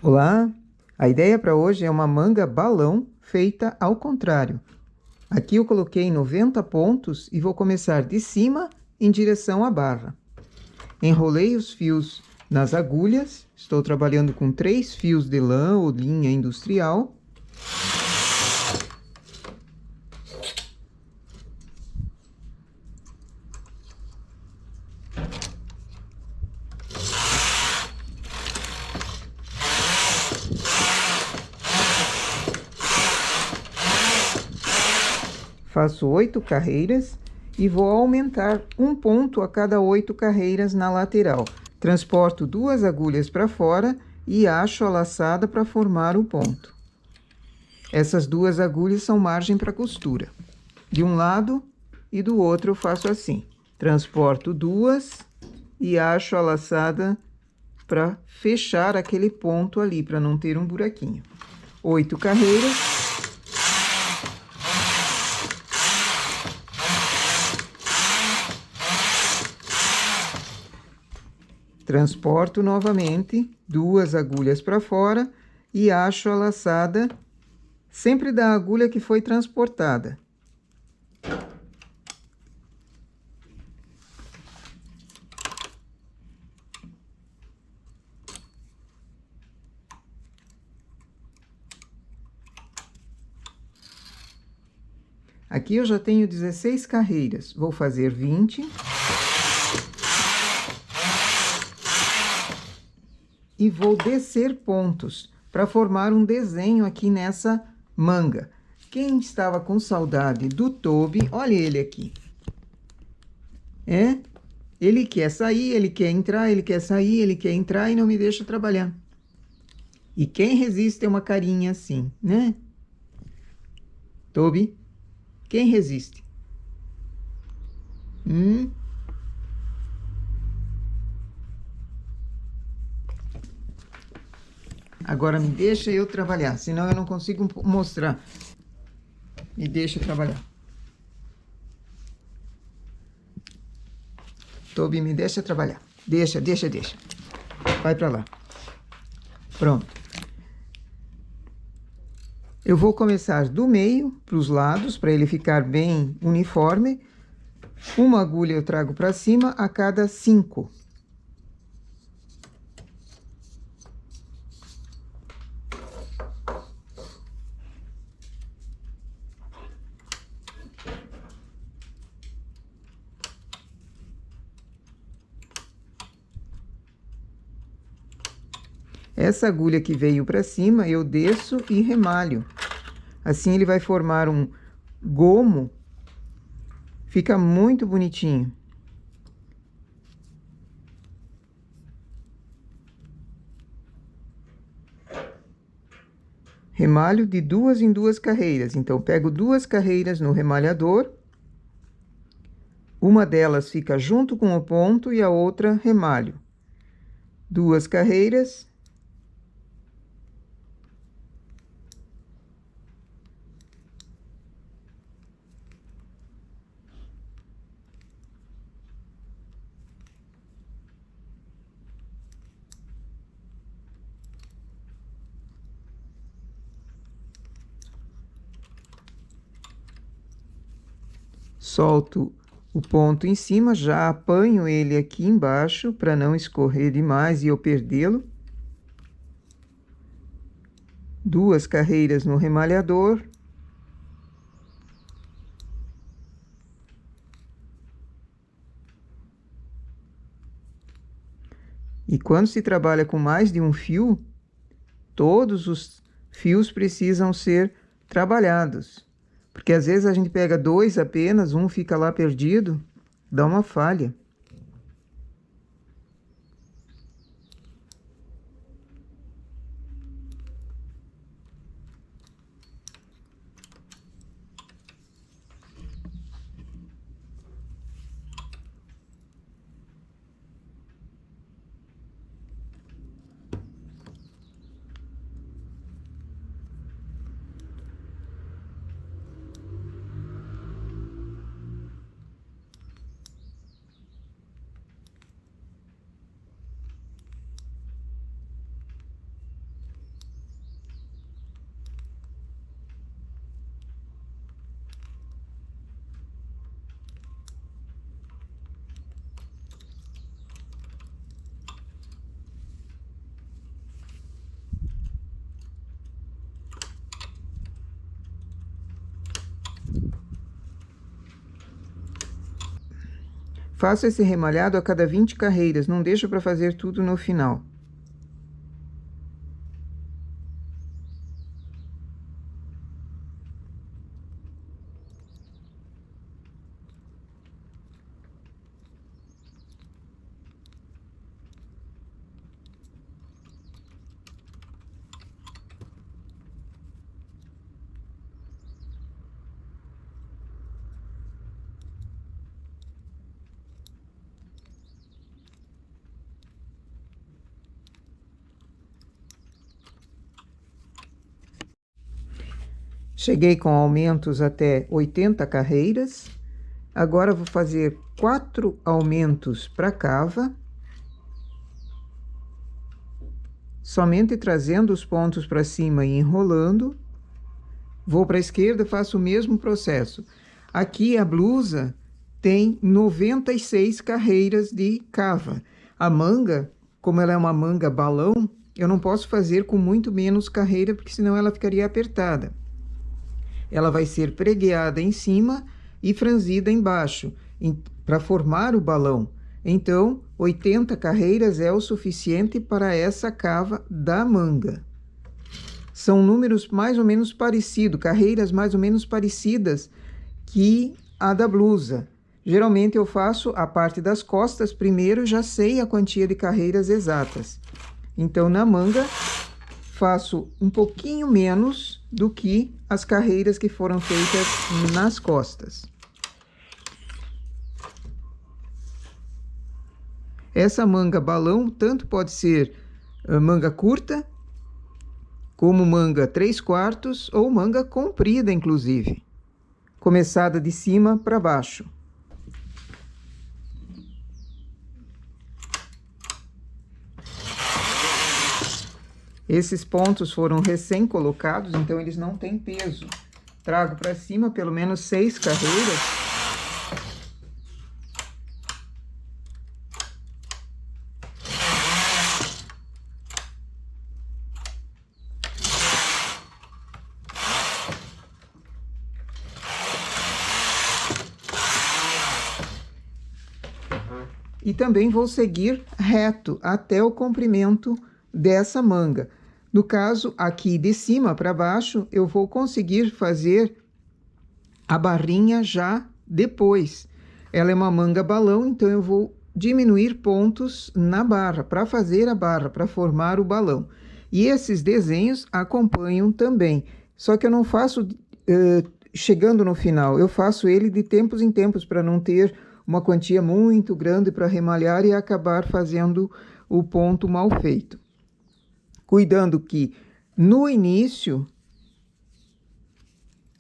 Olá! A ideia para hoje é uma manga balão feita ao contrário. Aqui eu coloquei 90 pontos e vou começar de cima em direção à barra. Enrolei os fios nas agulhas, estou trabalhando com 3 fios de lã ou linha industrial. Faço 8 carreiras e vou aumentar um ponto a cada 8 carreiras na lateral. Transporto 2 agulhas para fora e acho a laçada para formar o ponto. Essas 2 agulhas são margem para costura. De um lado e do outro eu faço assim. Transporto 2 e acho a laçada para fechar aquele ponto ali, para não ter um buraquinho. 8 carreiras. Transporto novamente 2 agulhas para fora e acho a laçada sempre da agulha que foi transportada. Aqui eu já tenho 16 carreiras. Vou fazer 20. E vou descer pontos para formar um desenho aqui nessa manga. Quem estava com saudade do Toby, olha ele aqui. Ele quer sair, ele quer entrar, ele quer sair, ele quer entrar e não me deixa trabalhar. E quem resiste é uma carinha assim, né? Toby, quem resiste? Agora me deixa eu trabalhar, senão eu não consigo mostrar. Me deixa trabalhar. Toby, me deixa trabalhar. Deixa. Vai para lá. Pronto. Eu vou começar do meio para os lados, para ele ficar bem uniforme. Uma agulha eu trago para cima a cada 5. Essa agulha que veio para cima, eu desço e remalho. Assim ele vai formar um gomo. Fica muito bonitinho. Remalho de 2 em 2 carreiras. Então, pego 2 carreiras no remalhador. Uma delas fica junto com o ponto e a outra remalho. 2 carreiras. Solto o ponto em cima, já apanho ele aqui embaixo para não escorrer demais e eu perdê-lo. 2 carreiras no remalhador. E quando se trabalha com mais de um fio, todos os fios precisam ser trabalhados. Porque às vezes a gente pega 2 apenas, um fica lá perdido, dá uma falha. faço esse remalhado a cada 20 carreiras, não deixo para fazer tudo no final. Cheguei com aumentos até 80 carreiras. Agora vou fazer 4 aumentos para cava, somente trazendo os pontos para cima e enrolando. Vou para a esquerda, faço o mesmo processo. Aqui a blusa tem 96 carreiras de cava. A manga, como ela é uma manga balão, eu não posso fazer com muito menos carreira, porque senão ela ficaria apertada. Ela vai ser pregueada em cima e franzida embaixo, para formar o balão. Então, 80 carreiras é o suficiente para essa cava da manga. São números mais ou menos parecidos, carreiras mais ou menos parecidas que a da blusa. Geralmente eu faço a parte das costas primeiro, já sei a quantia de carreiras exatas. Então, na manga, faço um pouquinho menos do que as carreiras que foram feitas nas costas. Essa manga balão tanto pode ser manga curta, como manga 3/4 ou manga comprida, inclusive, começada de cima para baixo. Esses pontos foram recém-colocados, então eles não têm peso. Trago para cima pelo menos 6 carreiras. E também vou seguir reto até o comprimento dessa manga. No caso, aqui de cima para baixo, eu vou conseguir fazer a barrinha já depois. Ela é uma manga balão, então eu vou diminuir pontos na barra, para fazer a barra, para formar o balão. E esses desenhos acompanham também. Só que eu não faço chegando no final, eu faço ele de tempos em tempos, para não ter uma quantia muito grande para remalhar e acabar fazendo o ponto mal feito. Cuidando que no início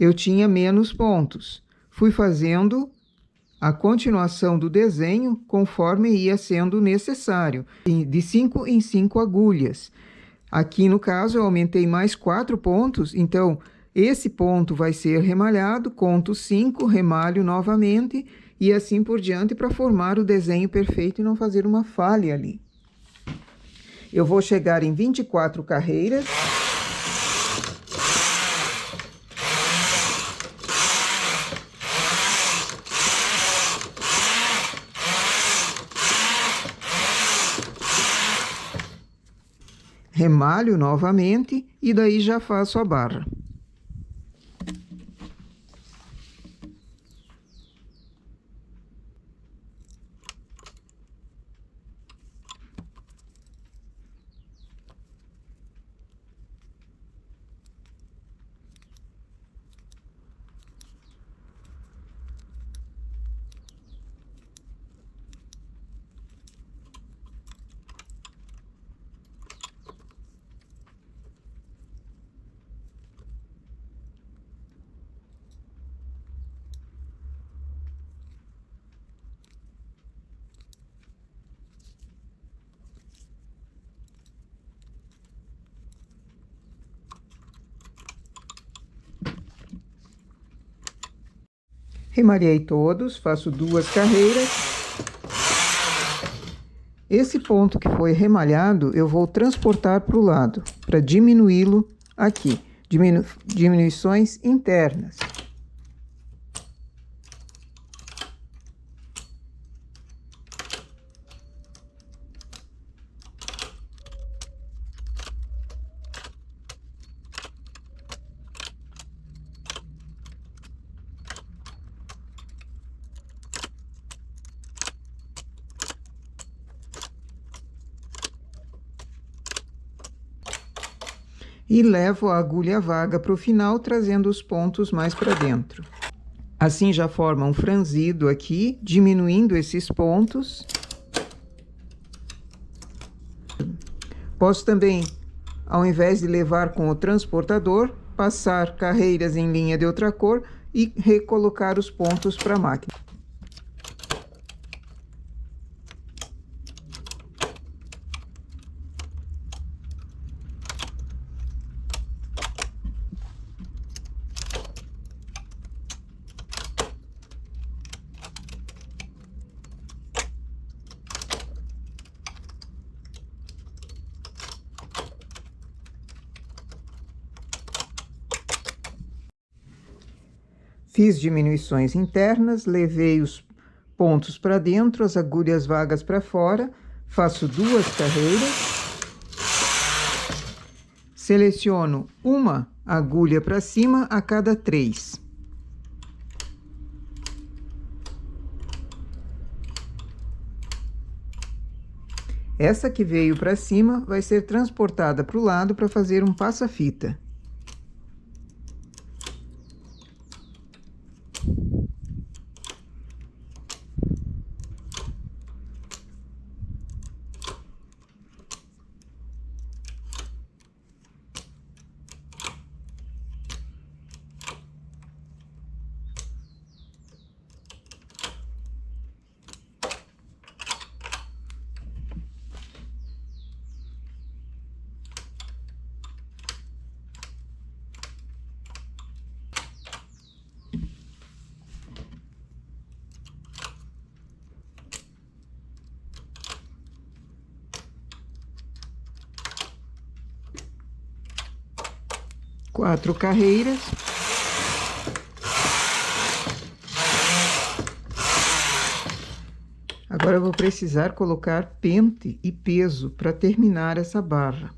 eu tinha menos pontos. Fui fazendo a continuação do desenho conforme ia sendo necessário, de 5 em 5 agulhas. Aqui no caso eu aumentei mais 4 pontos, então esse ponto vai ser remalhado, conto 5, remalho novamente e assim por diante, para formar o desenho perfeito e não fazer uma falha ali. Eu vou chegar em 24 carreiras. Remalho novamente e daí já faço a barra. Remalhei todos, faço 2 carreiras. Esse ponto que foi remalhado, eu vou transportar para o lado, para diminuí-lo aqui. Diminuições internas. e levo a agulha vaga para o final, trazendo os pontos mais para dentro. Assim já forma um franzido aqui, diminuindo esses pontos. Posso também, ao invés de levar com o transportador, passar carreiras em linha de outra cor e recolocar os pontos para a máquina. Fiz diminuições internas, levei os pontos para dentro, as agulhas vagas para fora, faço 2 carreiras, seleciono uma agulha para cima a cada 3. Essa que veio para cima vai ser transportada para o lado para fazer um passa-fita. Quatro carreiras. Agora eu vou precisar colocar pente e peso para terminar essa barra.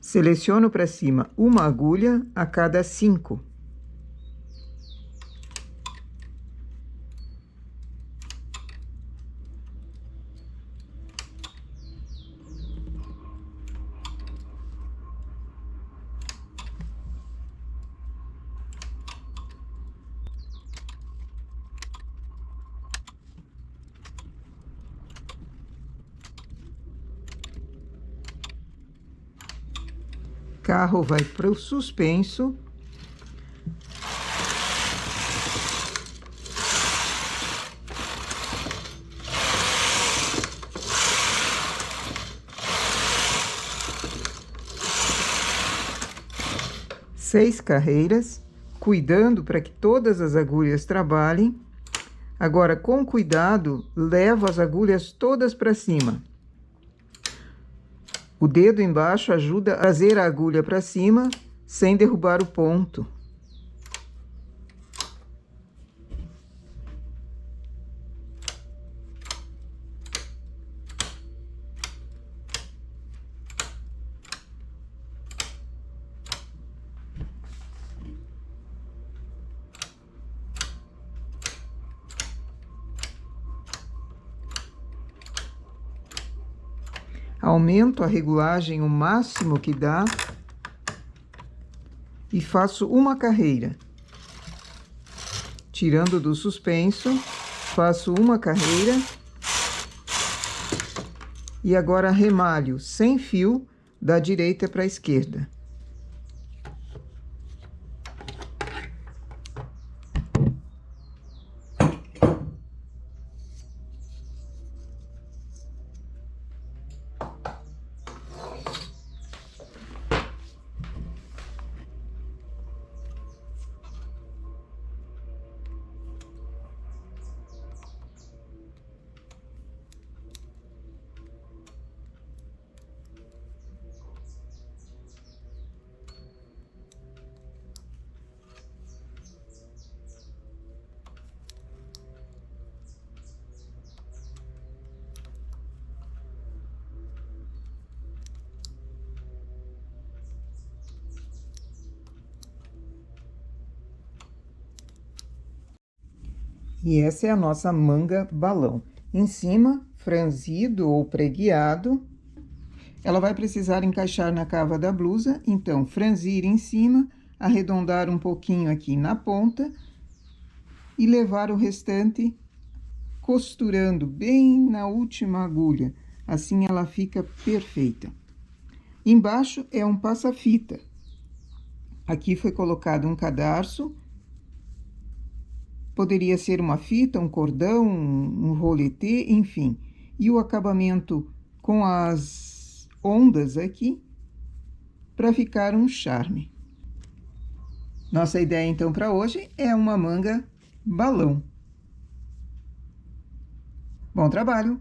Seleciono para cima uma agulha a cada 5. Carro vai para o suspenso. Seis carreiras, cuidando para que todas as agulhas trabalhem. Agora, com cuidado, levo as agulhas todas para cima. O dedo embaixo ajuda a trazer a agulha para cima, sem derrubar o ponto. Aumento a regulagem o máximo que dá e faço uma carreira. Tirando do suspenso, faço uma carreira e agora remalho sem fio da direita para a esquerda. E essa é a nossa manga balão. Em cima, franzido ou pregueado. Ela vai precisar encaixar na cava da blusa, então franzir em cima, arredondar um pouquinho aqui na ponta e levar o restante costurando bem na última agulha. Assim ela fica perfeita. Embaixo é um passa-fita. Aqui foi colocado um cadarço. Poderia ser uma fita, um cordão, um roletê, enfim. E o acabamento com as ondas aqui, para ficar um charme. Nossa ideia, então, para hoje é uma manga balão. Bom trabalho!